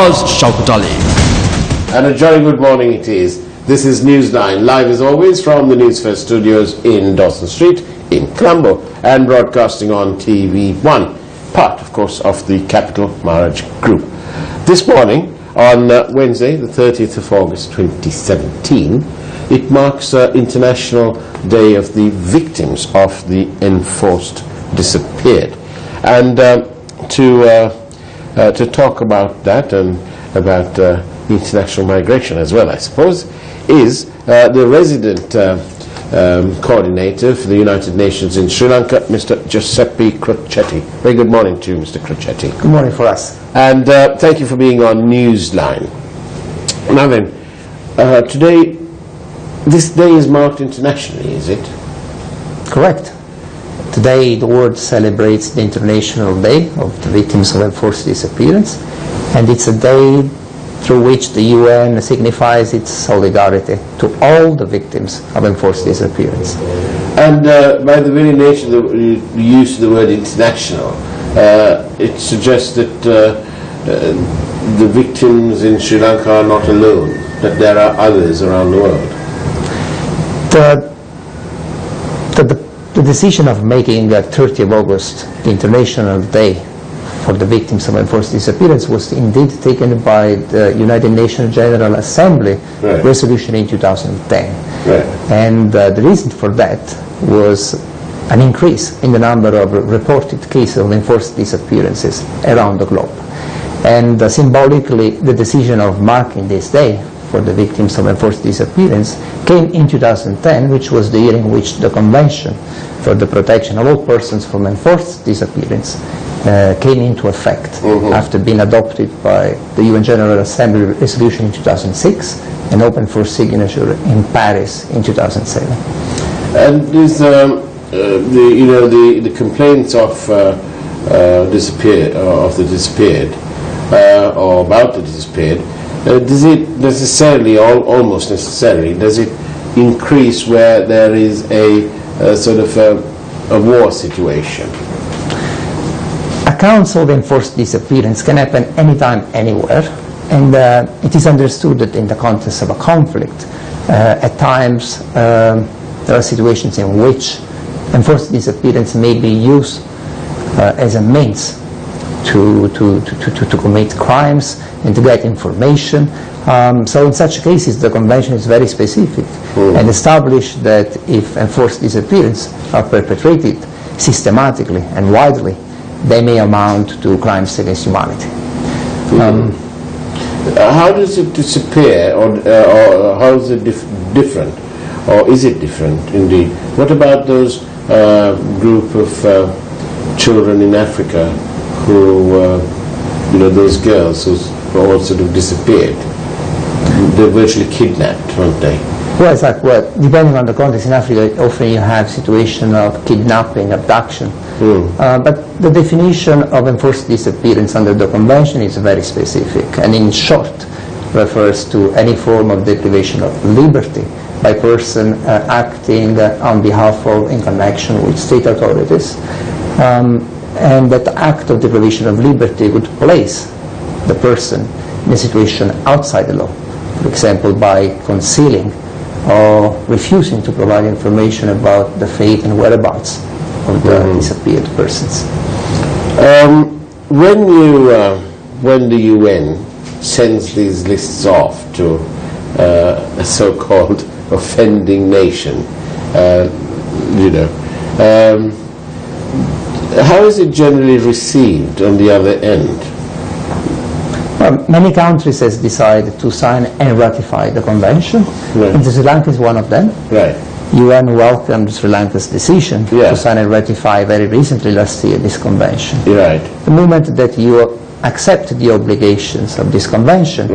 Naz Shaukat Ali. And a jolly good morning it is. This is Newsline, live as always from the Newsfirst studios in Dawson Street in Colombo and broadcasting on TV1, part of course of the Capital Maharaj Group. This morning on Wednesday the 30th of August 2017, it marks International Day of the Victims of the Enforced Disappeared. And to talk about that and about international migration as well, I suppose, is the resident coordinator for the United Nations in Sri Lanka, Mr. Giuseppe Crocetti. Very good morning to you, Mr. Crocetti. Good morning for us. And thank you for being on Newsline. Now then, today, this day is marked internationally, is it? Correct. Today the world celebrates the International Day of the Victims of Enforced Disappearance, and it's a day through which the UN signifies its solidarity to all the victims of enforced disappearance. And by the very nature of the use of the word international, it suggests that the victims in Sri Lanka are not alone, that there are others around the world. The decision of making 30th of August the International Day for the Victims of Enforced Disappearance was indeed taken by the United Nations General Assembly resolution in 2010. And the reason for that was an increase in the number of reported cases of enforced disappearances around the globe. And symbolically, the decision of marking this day for the victims of enforced disappearance came in 2010, which was the year in which the Convention for the Protection of All Persons from Enforced Disappearance came into effect after being adopted by the UN General Assembly resolution in 2006 and opened for signature in Paris in 2007. And is the complaints of the disappeared or about the disappeared, does it necessarily, almost necessarily, does it increase where there is a sort of a war situation? Accounts of enforced disappearance can happen anytime, anywhere, and it is understood that in the context of a conflict, at times there are situations in which enforced disappearance may be used as a means to commit crimes and to get information. So in such cases the Convention is very specific and established that if enforced disappearances are perpetrated systematically and widely, they may amount to crimes against humanity. How does it disappear, or how is it different, or is it different indeed? What about those group of children in Africa who, those girls who all sort of disappeared? They're virtually kidnapped, weren't they? Well, exactly. Well, depending on the context in Africa, often you have situations of kidnapping, abduction. But the definition of enforced disappearance under the Convention is very specific, and in short refers to any form of deprivation of liberty by person acting on behalf of, in connection with state authorities, and that act of deprivation of liberty would place the person in a situation outside the law, for example by concealing or refusing to provide information about the fate and whereabouts of the disappeared persons. When the UN sends these lists off to a so-called offending nation, how is it generally received on the other end? Many countries have decided to sign and ratify the Convention, and Sri Lanka is one of them. UN welcomed Sri Lanka's decision to sign and ratify very recently, last year, this Convention. The moment that you accept the obligations of this Convention,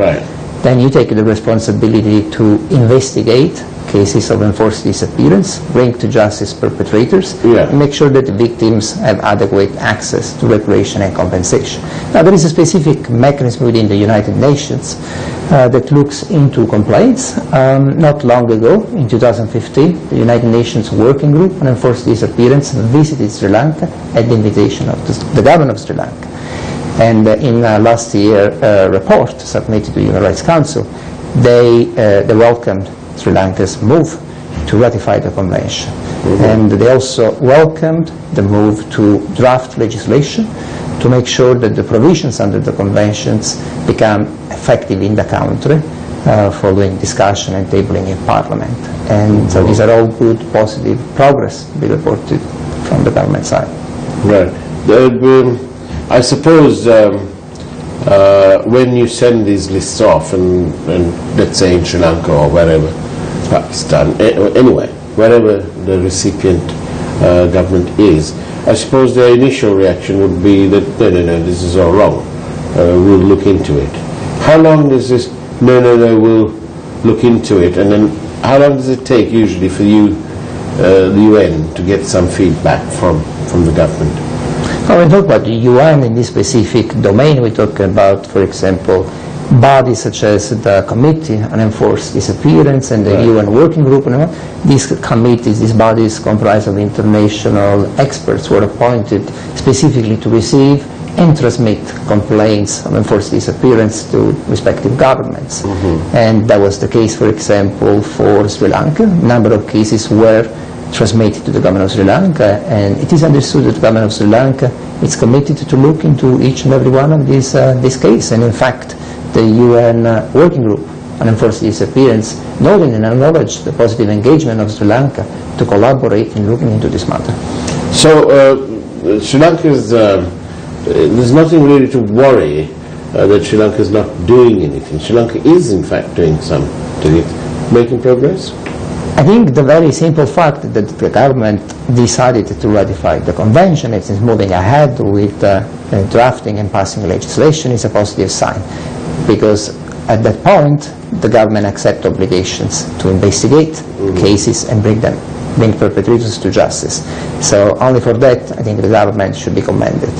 then you take the responsibility to investigate cases of enforced disappearance, bring to justice perpetrators, and make sure that the victims have adequate access to reparation and compensation. Now, there is a specific mechanism within the United Nations that looks into complaints. Not long ago, in 2015, the United Nations Working Group on Enforced Disappearance visited Sri Lanka at the invitation of the government of Sri Lanka. And in last year report submitted to the Human Rights Council, they welcomed Sri Lanka's move to ratify the convention. And they also welcomed the move to draft legislation to make sure that the provisions under the conventions become effective in the country following discussion and tabling in Parliament. And so these are all good, positive progress to be reported from the government side. Right. I suppose when you send these lists off, and let's say in Sri Lanka or wherever, Pakistan, anyway, wherever the recipient government is, I suppose their initial reaction would be that, no, this is all wrong, we'll look into it. How long does this, no, we'll look into it, and then how long does it take usually for you, the UN, to get some feedback from the government? When we talk about the UN in this specific domain, we talk about, for example, bodies such as the Committee on Enforced Disappearance and the UN Working Group. These committees, these bodies comprise of international experts who are appointed specifically to receive and transmit complaints of enforced disappearance to respective governments. And that was the case, for example, for Sri Lanka. A number of cases were transmitted to the government of Sri Lanka, and it is understood that the government of Sri Lanka is committed to look into each and every one of these cases. And in fact, the UN Working Group on Enforced Disappearance noted and acknowledged the positive engagement of Sri Lanka to collaborate in looking into this matter. So Sri Lanka is, there's nothing really to worry that Sri Lanka is not doing anything. Sri Lanka is in fact doing something, making progress? I think the very simple fact that the government decided to ratify the convention, it is moving ahead with drafting and passing legislation, is a positive sign, because at that point the government accepts obligations to investigate cases and bring perpetrators to justice. So only for that I think the government should be commended.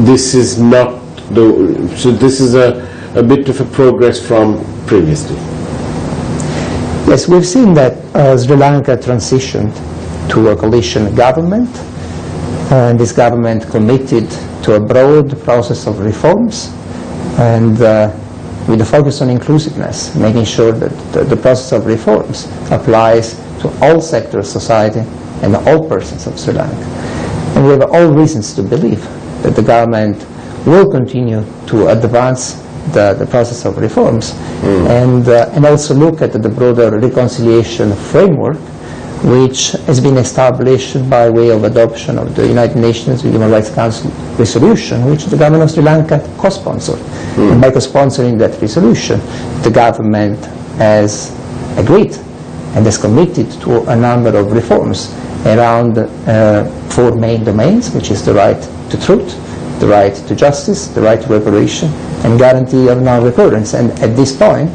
This is not the, so this is a bit of a progress from previously. Yes, we've seen that Sri Lanka transitioned to a coalition government, and this government committed to a broad process of reforms, and with a focus on inclusiveness, making sure that the process of reforms applies to all sectors of society and all persons of Sri Lanka. And we have all reasons to believe that the government will continue to advance the process of reforms and also look at the broader reconciliation framework which has been established by way of adoption of the United Nations Human Rights Council resolution, which the government of Sri Lanka co-sponsored. And by co-sponsoring that resolution, the government has agreed and has committed to a number of reforms around 4 main domains, which is the right to truth, the right to justice, the right to reparation, and guarantee of non-recurrence. And at this point,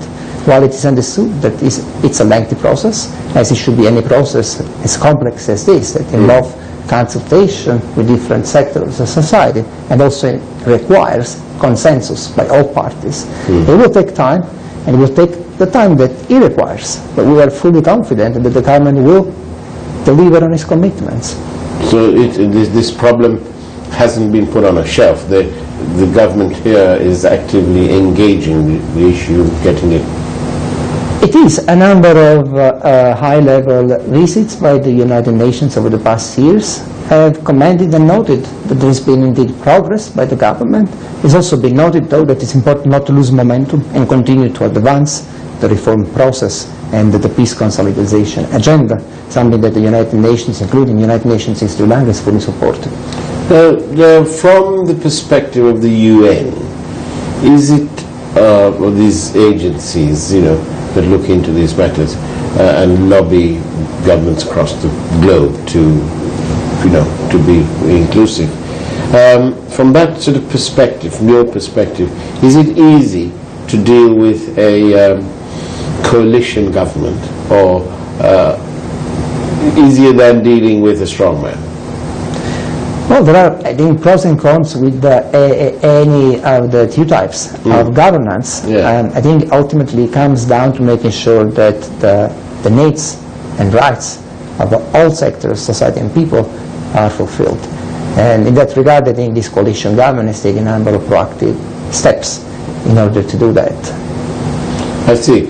while it is understood that it's a lengthy process, as it should be any process as complex as this, that involves consultation with different sectors of society, and also requires consensus by all parties, it will take time, and it will take the time that it requires. But we are fully confident that the government will deliver on its commitments. So this problem hasn't been put on a shelf. The government here is actively engaging the issue of getting it. It is. A number of high-level visits by the United Nations over the past years have commended and noted that there has been indeed progress by the government. It's also been noted, though, that it's important not to lose momentum and continue to advance the reform process and the peace consolidation agenda, something that the United Nations, including the United Nations in Sri Lanka, is fully supported. From the perspective of the UN, is it, or these agencies, that look into these matters and lobby governments across the globe to be inclusive, from that sort of perspective, from your perspective, is it easy to deal with a coalition government, or easier than dealing with a strongman? Well, there are, I think, pros and cons with any of the two types of governance. I think ultimately it comes down to making sure that the needs and rights of all sectors, society and people, are fulfilled. And in that regard, I think this coalition government is taking a number of proactive steps in order to do that. I see.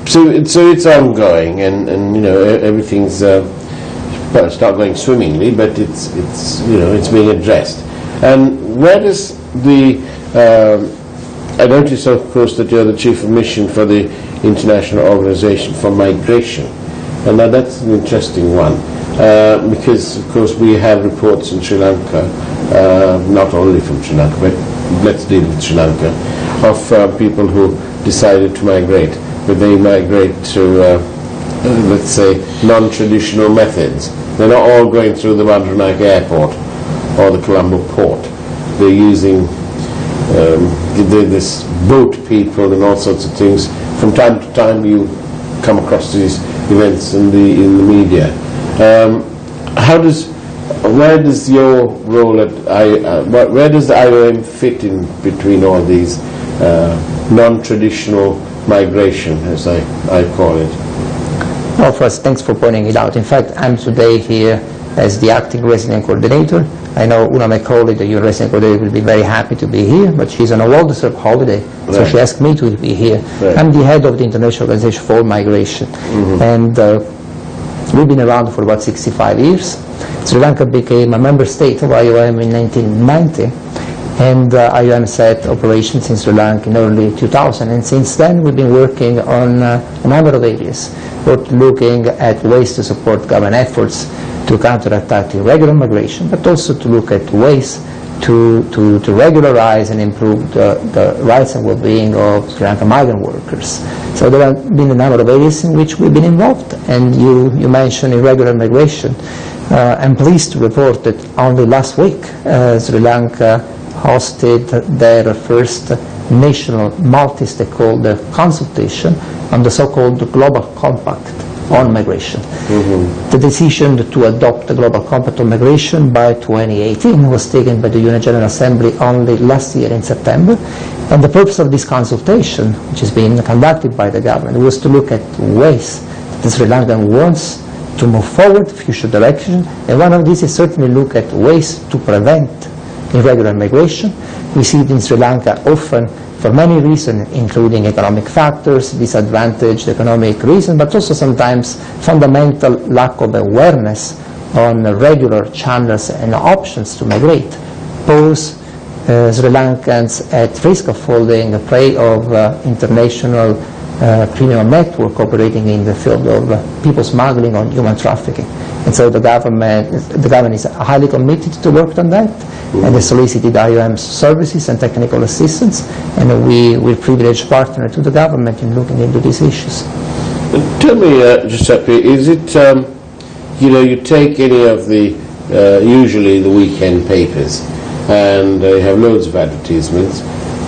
So it's ongoing, and you know, everything's well, it's not going swimmingly, but it's you know, it's being addressed. And where does the I notice, of course, that you're the chief of mission for the International Organization for Migration, and now that's an interesting one, because of course we have reports in Sri Lanka, not only from Sri Lanka, but let's deal with Sri Lanka, of people who decided to migrate, but they migrate through, let's say, non-traditional methods. They're not all going through the Bandaranaike airport or the Colombo port. They're using this boat people and all sorts of things. From time to time you come across these events in the media. Where does your role at where does the IOM fit in between all these non-traditional migration, as I call it? Well, first, thanks for pointing it out. In fact, I'm today here as the acting resident coordinator. I know Una, my colleague, the UN resident coordinator, will be very happy to be here, but she's on a well-deserved holiday, right. So she asked me to be here. Right. I'm the head of the International Organization for Migration, and we've been around for about 65 years. Sri Lanka became a member state of IOM in 1990, and IOM set operations in Sri Lanka in early 2000, and since then we've been working on a number of areas, both looking at ways to support government efforts to counterattack irregular migration, but also to look at ways to regularize and improve the rights and well-being of Sri Lankan migrant workers. So there have been a number of areas in which we've been involved, and you mentioned irregular migration. I'm pleased to report that only last week Sri Lanka hosted their first national multi-stakeholder consultation on the so-called Global Compact on migration. The decision to adopt the Global Compact on migration by 2018 was taken by the UN General Assembly only last year in September, and the purpose of this consultation, which is being conducted by the government, was to look at ways that Sri Lanka wants to move forward, future direction, and one of these is certainly look at ways to prevent irregular migration. We see it in Sri Lanka often for many reasons, including economic factors, disadvantaged economic reasons, but also sometimes fundamental lack of awareness on regular channels and options to migrate, pose Sri Lankans at risk of falling prey of international criminal network operating in the field of people smuggling or human trafficking. And so the government is highly committed to work on that, and they solicited IOM's services and technical assistance, and we're a privileged partner to the government in looking into these issues. Tell me, Giuseppe, is it, you know, you take any of the, usually the weekend papers, and you have loads of advertisements,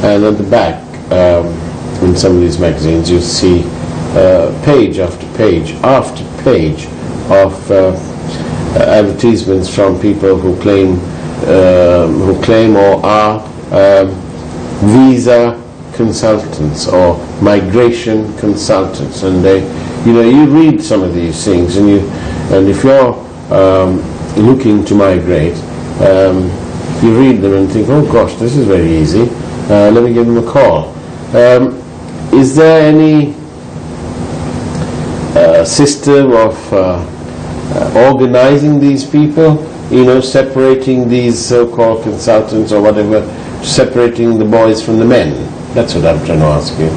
and at the back, in some of these magazines, you see page after page after page of advertisements from people who claim or are visa consultants or migration consultants, and they, you know, you read some of these things, and if you're looking to migrate, you read them and think, oh gosh, this is very easy. Let me give them a call. Is there any system of organizing these people, you know, separating these so-called consultants or whatever, separating the boys from the men? That's what I'm trying to ask you.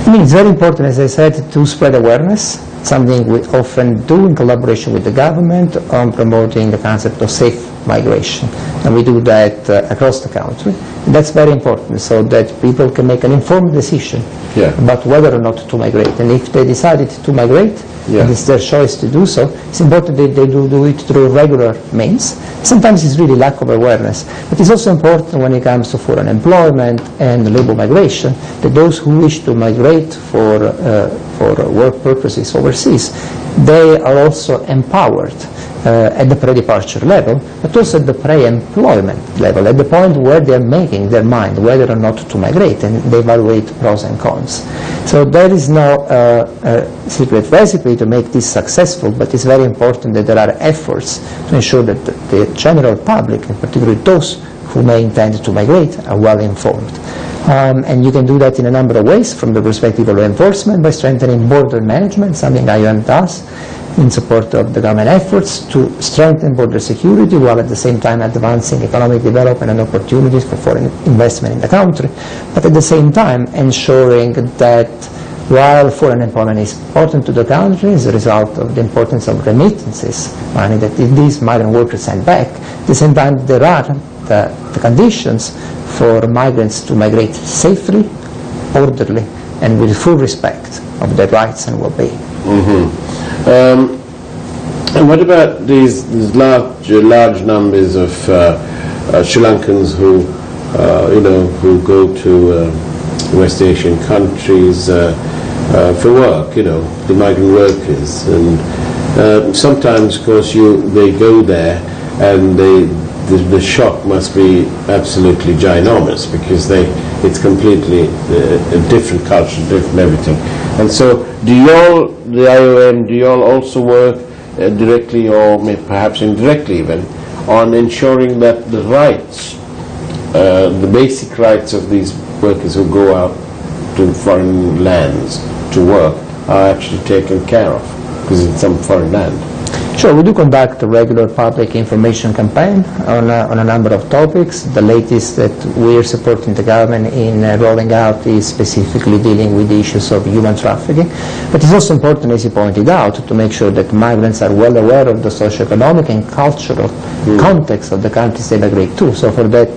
I mean, it's very important, as I said, to spread awareness, something we often do in collaboration with the government on promoting the concept of safe migration. And we do that across the country. And that's very important, so that people can make an informed decision about whether or not to migrate. And if they decided to migrate, and it's their choice to do so, it's important that they do it through regular means. Sometimes it's really lack of awareness, but it's also important when it comes to foreign employment and labor migration, that those who wish to migrate for work purposes overseas, they are also empowered at the pre-departure level, but also at the pre-employment level, at the point where they are making their mind whether or not to migrate, and they evaluate pros and cons. So there is no secret recipe to make this successful, but it's very important that there are efforts to ensure that the general public, and particularly those who may intend to migrate, are well informed. And you can do that in a number of ways, from the perspective of law enforcement, by strengthening border management, something IOM does, in support of the government efforts to strengthen border security while at the same time advancing economic development and opportunities for foreign investment in the country, but at the same time ensuring that while foreign employment is important to the country as a result of the importance of remittances, money that these migrant workers send back, at the same time there are the conditions for migrants to migrate safely, orderly, and with full respect of their rights and well-being. And what about these large numbers of Sri Lankans who, who go to West Asian countries for work, the migrant workers, and sometimes, of course, they go there, and the shock must be absolutely ginormous, because it's completely a different culture, different everything. And so, the IOM, do you all also work directly, or perhaps indirectly even, on ensuring that the rights, the basic rights of these workers who go out to foreign lands to work are actually taken care of, because it's some foreign land? Sure, we do conduct a regular public information campaign on a number of topics. The latest that we are supporting the government in rolling out is specifically dealing with the issues of human trafficking. But it's also important, as you pointed out, to make sure that migrants are well aware of the socio-economic and cultural context of the countries they migrate to. So for that,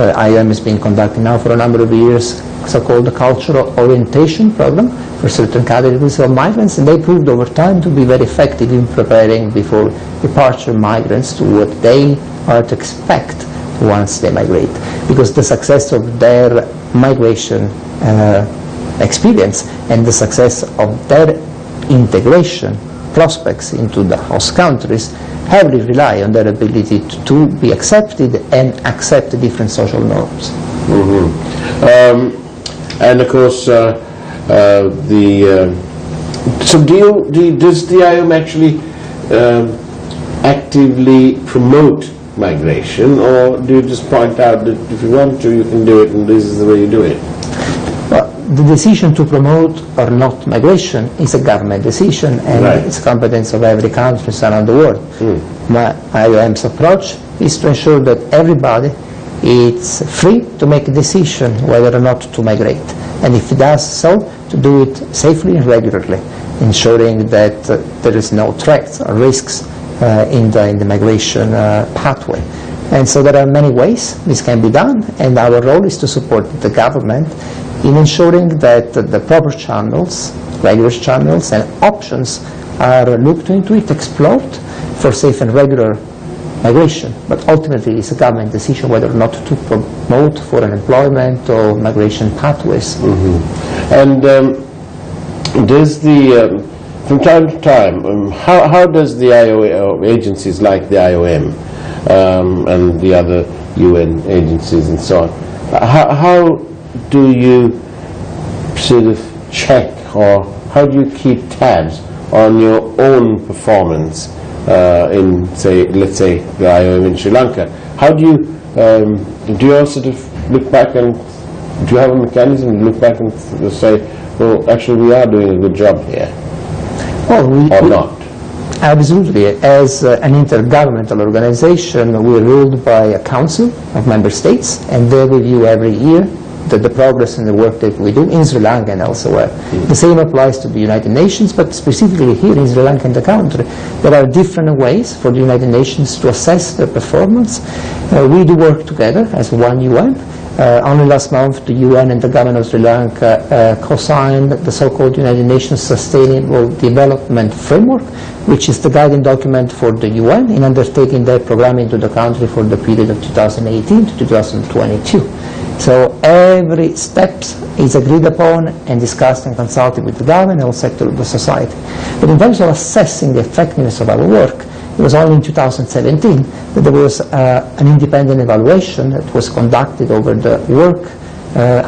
IOM has been conducting now for a number of years so-called cultural orientation program for certain categories of migrants, and they proved over time to be very effective in preparing before departure migrants to what they are to expect once they migrate, because the success of their migration experience and the success of their integration prospects into the host countries heavily rely on their ability to be accepted and accept different social norms. And of course, so does the IOM actually actively promote migration, or do you just point out that if you want to, you can do it, and this is the way you do it? Well, the decision to promote or not migration is a government decision, and it's competence of every country around the world. My IOM's approach is to ensure that everybody is free to make a decision whether or not to migrate, and if it does so, to do it safely and regularly, ensuring that there is no threats or risks in the migration pathway. And so there are many ways this can be done, and our role is to support the government in ensuring that the proper channels, regular channels and options are looked into, explored for safe and regular migration. But ultimately it's a government decision whether or not to promote foreign employment or migration pathways. And does from time to time, how does the IOM, agencies like the IOM and the other UN agencies and so on, how do you sort of check, or how do you keep tabs on your own performance in, say, let's say the IOM in Sri Lanka? How do you all sort of look back, and do you have a mechanism to look back and say, well, actually we are doing a good job here? Well, or not? Absolutely. As an intergovernmental organization, we are ruled by a council of member states, and they review every year the progress and the work that we do in Sri Lanka and elsewhere. The same applies to the United Nations, but specifically here in Sri Lanka and the country, there are different ways for the United Nations to assess their performance. We do work together as one UN. Only last month, the UN and the government of Sri Lanka co-signed the so-called United Nations Sustainable Development Framework, which is the guiding document for the UN in undertaking their programming to the country for the period of 2018 to 2022. So every step is agreed upon and discussed and consulted with the government and all sectors of the society. But in terms of assessing the effectiveness of our work, It was only in 2017 that there was an independent evaluation that was conducted over the work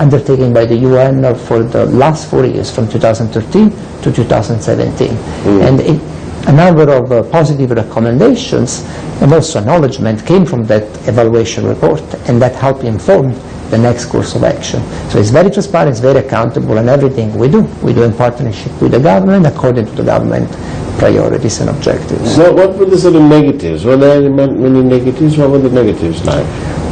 undertaken by the UN for the last 4 years, from 2013 to 2017. And a number of positive recommendations and also acknowledgement came from that evaluation report, and that helped inform the next course of action. So it's very transparent, it's very accountable, and everything we do in partnership with the government according to the government priorities and objectives. So what were the sort of negatives? Were there many negatives? What were the negatives like?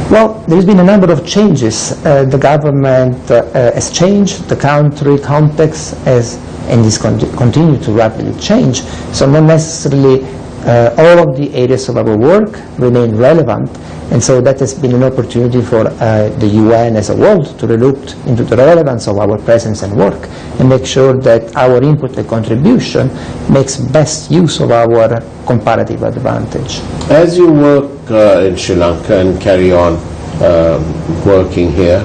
Well, there's been a number of changes. The government has changed, the country context has, and is continue to rapidly change. So not necessarily all of the areas of our work remain relevant, and so that has been an opportunity for the UN as a whole to look into the relevance of our presence and work and make sure that our input and contribution makes best use of our comparative advantage. As you work in Sri Lanka and carry on working here,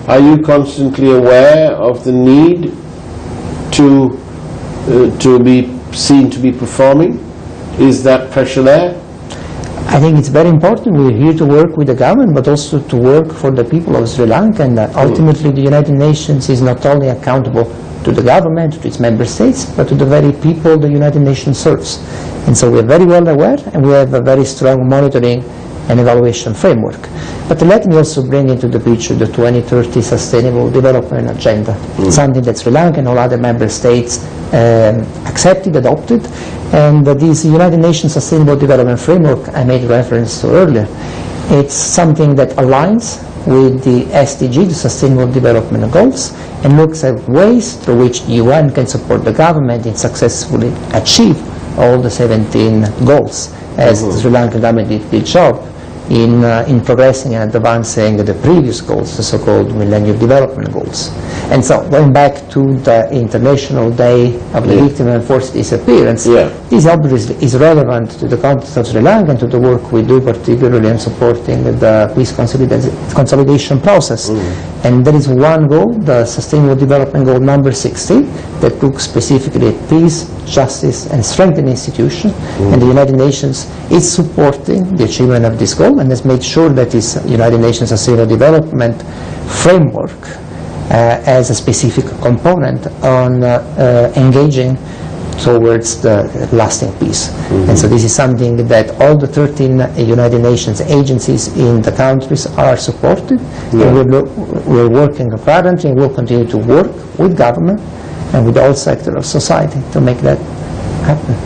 are you constantly aware of the need to be seen to be performing? Is that pressure there? I think it's very important. We're here to work with the government, but also to work for the people of Sri Lanka, and ultimately the United Nations is not only accountable to the government, to its member states, but to the very people the United Nations serves. And so we're very well aware, and we have a very strong monitoring and evaluation framework. But let me also bring into the picture the 2030 Sustainable Development Agenda, something that Sri Lanka and all other member states accepted, adopted, and this United Nations Sustainable Development Framework I made reference to earlier, it's something that aligns with the SDG, the Sustainable Development Goals, and looks at ways through which the UN can support the government in successfully achieve all the 17 goals, as the Sri Lankan government did a good job in progressing and advancing the previous goals, the so-called Millennium Development Goals. And so, going back to the International Day of the Victim of Enforced Disappearance, this obviously is relevant to the context of Sri Lanka and to the work we do, particularly in supporting the peace consolidation process. And there is one goal, the Sustainable Development Goal number 16, that looks specifically at peace, justice, and strengthening institutions. And the United Nations is supporting the achievement of this goal, and has made sure that this United Nations Sustainable Development Framework as a specific component on engaging towards the lasting peace. And so this is something that all the 13 United Nations agencies in the countries are supported, and we're working currently and will continue to work with government and with all sectors of society to make that happen.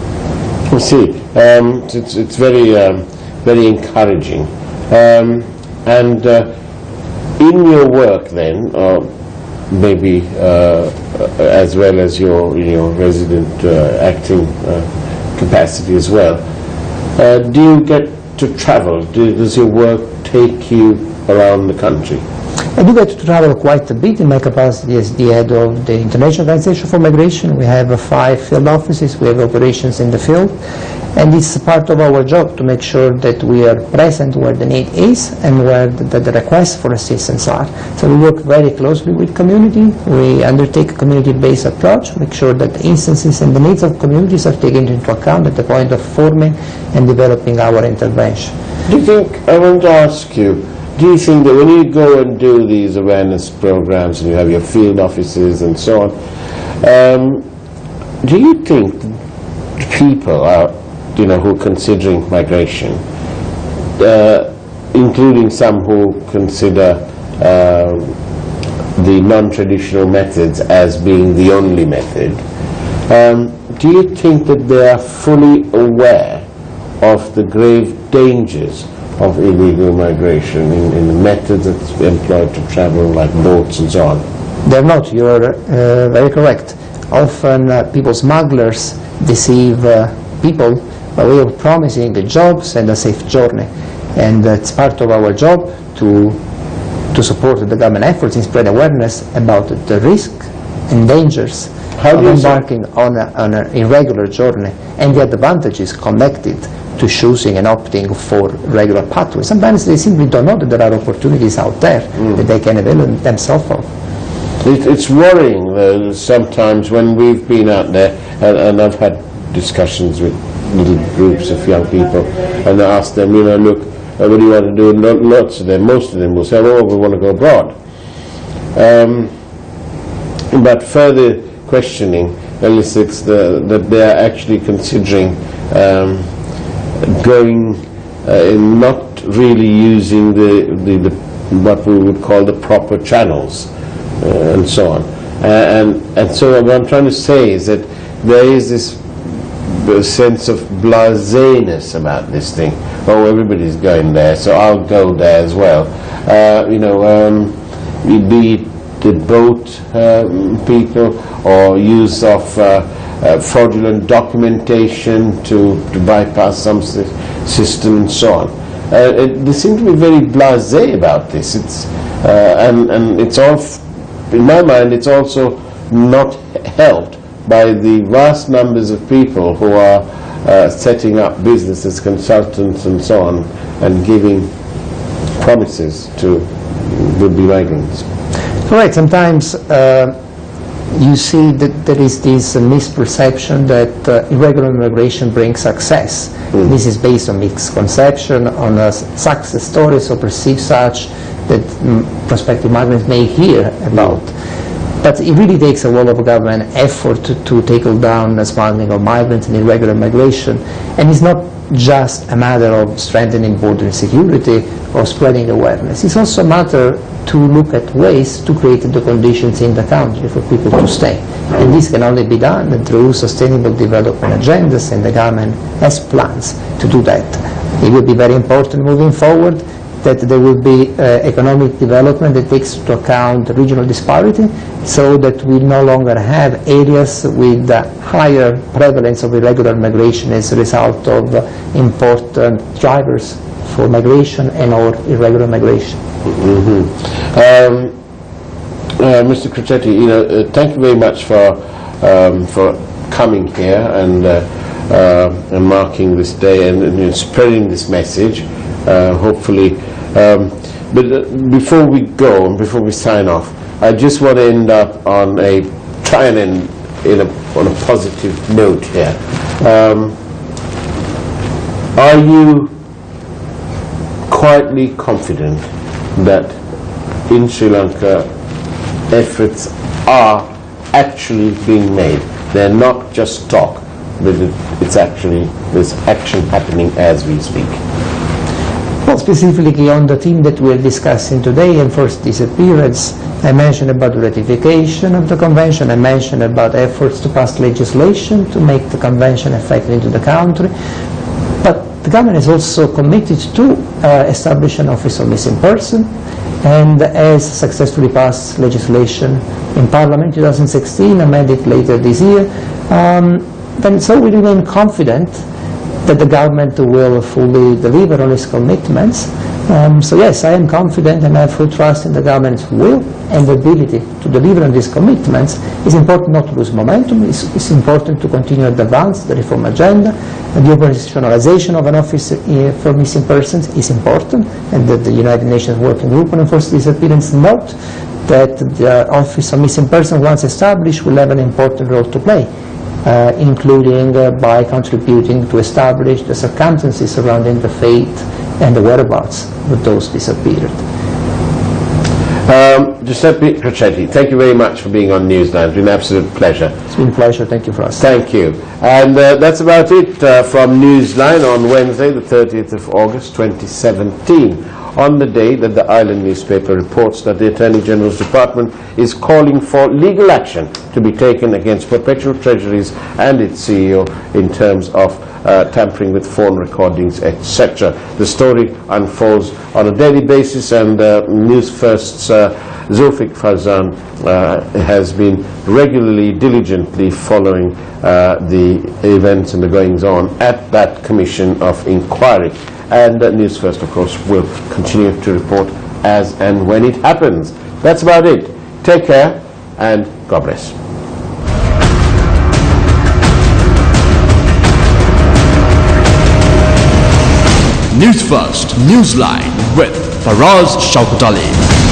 You see, it's very encouraging. And in your work then, or maybe as well as your resident acting capacity as well, do you get to travel? Does your work take you around the country? I do get to travel quite a bit in my capacity as the head of the International Organization for Migration. We have 5 field offices, we have operations in the field, and it's part of our job to make sure that we are present where the need is and where the requests for assistance are. So we work very closely with community, we undertake a community-based approach, make sure that the instances and the needs of communities are taken into account at the point of forming and developing our intervention. Do you think, I want to ask you, do you think that when you go and do these awareness programs and you have your field offices and so on, do you think people are, who are considering migration, including some who consider the non-traditional methods as being the only method, do you think that they are fully aware of the grave dangers of illegal migration in the methods that's employed to travel, like boats and so on? They're not. You're very correct. Often people smugglers deceive people by way of promising the jobs and a safe journey. And it's part of our job to support the government efforts and spread awareness about the risk and dangers of embarking on an irregular journey and the advantages connected to choosing and opting for regular pathways. Sometimes they simply don't know that there are opportunities out there that they can avail themselves of. It's worrying though, sometimes when we've been out there, and I've had discussions with little groups of young people, and ask them, look, what do you want to do? Lots of them, most of them will say, oh, we want to go abroad. But further questioning elicits that they are actually considering going, not really using the what we would call the proper channels, and so on. And so what I'm trying to say is that there is this sense of blaseness about this thing. Oh, everybody's going there, so I'll go there as well. Be it the boat people, or use of fraudulent documentation to bypass some system and so on. They seem to be very blasé about this. And it's all, in my mind, it's also not helped by the vast numbers of people who are setting up businesses, consultants and so on, and giving promises to would-be migrants. Correct. Sometimes you see that there is this misperception that irregular immigration brings success. This is based on misconception, on success stories or perceived such that prospective migrants may hear about. But it really takes a lot of government effort to tackle down the smuggling of migrants and irregular migration. And it's not just a matter of strengthening border security or spreading awareness. It's also a matter to look at ways to create the conditions in the country for people to stay. And this can only be done through sustainable development agendas, and the government has plans to do that. It will be very important moving forward that there will be economic development that takes into account regional disparity, so that we no longer have areas with higher prevalence of irregular migration as a result of important drivers for migration and or irregular migration. Mr. Crocetti, thank you very much for coming here and marking this day and spreading this message. Hopefully, but before we go and before we sign off, I just want to end up on try and end on a positive note here. Are you quietly confident that in Sri Lanka efforts are actually being made? They're not just talk, but there's action happening as we speak? Well, specifically on the theme that we're discussing today, enforced disappearance, I mentioned about ratification of the convention, I mentioned about efforts to pass legislation to make the convention effective into the country, but the government is also committed to establish an office of missing person, and has successfully passed legislation in Parliament 2016, amended later this year. And so we remain confident that the government will fully deliver on its commitments. So yes, I am confident and I have full trust in the government's will and ability to deliver on these commitments. It's important not to lose momentum. It's important to continue to advance the reform agenda. And the operationalization of an office for missing persons is important, and that the United Nations Working Group on Enforced Disappearance note that the Office of Missing Persons, once established, will have an important role to play, including by contributing to establish the circumstances surrounding the fate and the whereabouts of those disappeared. Giuseppe Crocetti, thank you very much for being on Newsline. It's been an absolute pleasure. It's been a pleasure. Thank you for us. Thank you. And that's about it from Newsline on Wednesday, the 30th of August 2017, on the day that the Island newspaper reports that the Attorney General's Department is calling for legal action to be taken against Perpetual Treasuries and its CEO in terms of tampering with phone recordings, etc. The story unfolds on a daily basis, and Newsfirst's Zulfik Farzan has been regularly, diligently following the events and the goings-on at that Commission of Inquiry. And Newsfirst, of course, will continue to report as and when it happens. That's about it. Take care, and God bless. Newsfirst Newsline with Faraz Shaukat Ali.